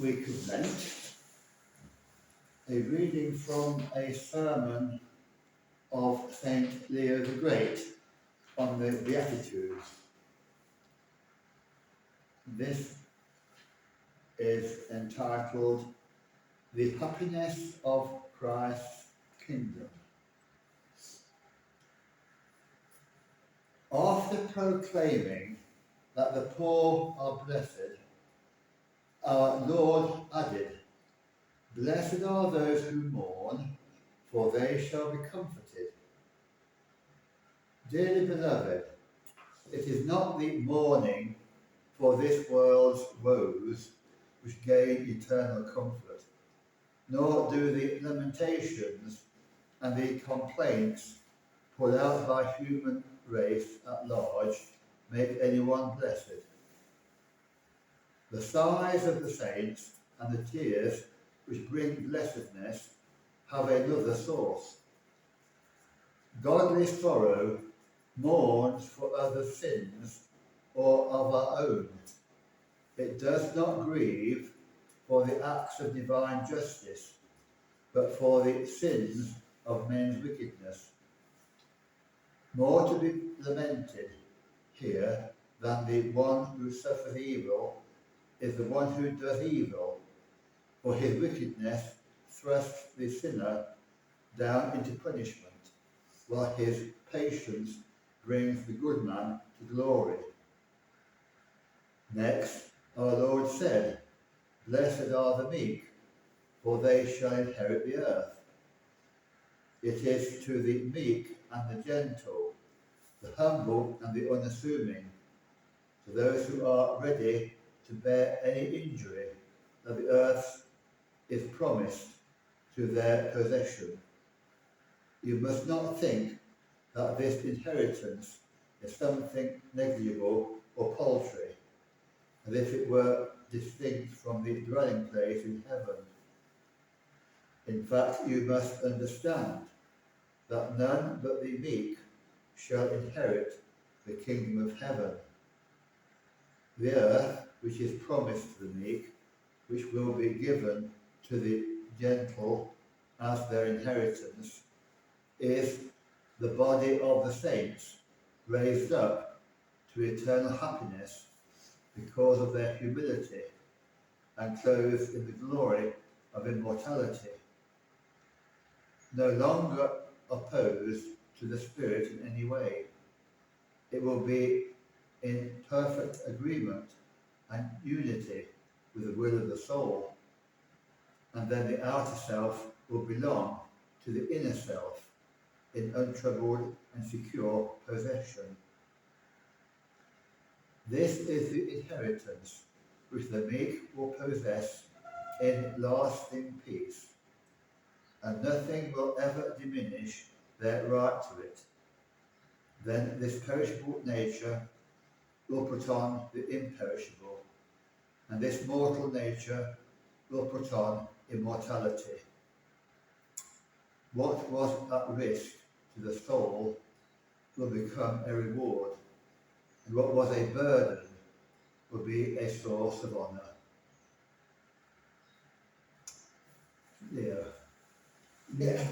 week of Lent, a reading from a sermon of St. Leo the Great on the Beatitudes. This is entitled The Happiness of Christ's Kingdom. After proclaiming that the poor are blessed, our Lord added, "Blessed are those who mourn, for they shall be comforted." Dearly beloved, it is not the mourning for this world's woes which gain eternal comfort, nor do the lamentations and the complaints poured out by human race at large make anyone blessed. The sighs of the saints and the tears which bring blessedness have another source. Godly sorrow mourns for other sins or of our own. It does not grieve for the acts of divine justice, but for the sins of men's wickedness. More to be lamented here than the one who suffers evil is the one who does evil, for his wickedness thrusts the sinner down into punishment, while his patience brings the good man to glory. Next, our Lord said, "Blessed are the meek, for they shall inherit the earth." It is to the meek and the gentle, the humble and the unassuming, to those who are ready to bear any injury, that the earth is promised to their possession. You must not think that this inheritance is something negligible or paltry, as if it were distinct from the dwelling place in heaven. In fact, you must understand that none but the meek shall inherit the kingdom of heaven. The earth, which is promised to the meek, which will be given to the gentle as their inheritance, is the body of the saints raised up to eternal happiness because of their humility and clothed in the glory of immortality. No longer opposed to the Spirit in any way, it will be in perfect agreement and unity with the will of the soul, and then the outer self will belong to the inner self in untroubled and secure possession. This is the inheritance which the meek will possess in lasting peace, and nothing will ever diminish their right to it. Then this perishable nature will put on the imperishable, and this mortal nature will put on immortality. What was at risk to the soul will become a reward, and what was a burden will be a source of honour. Leo. Yeah.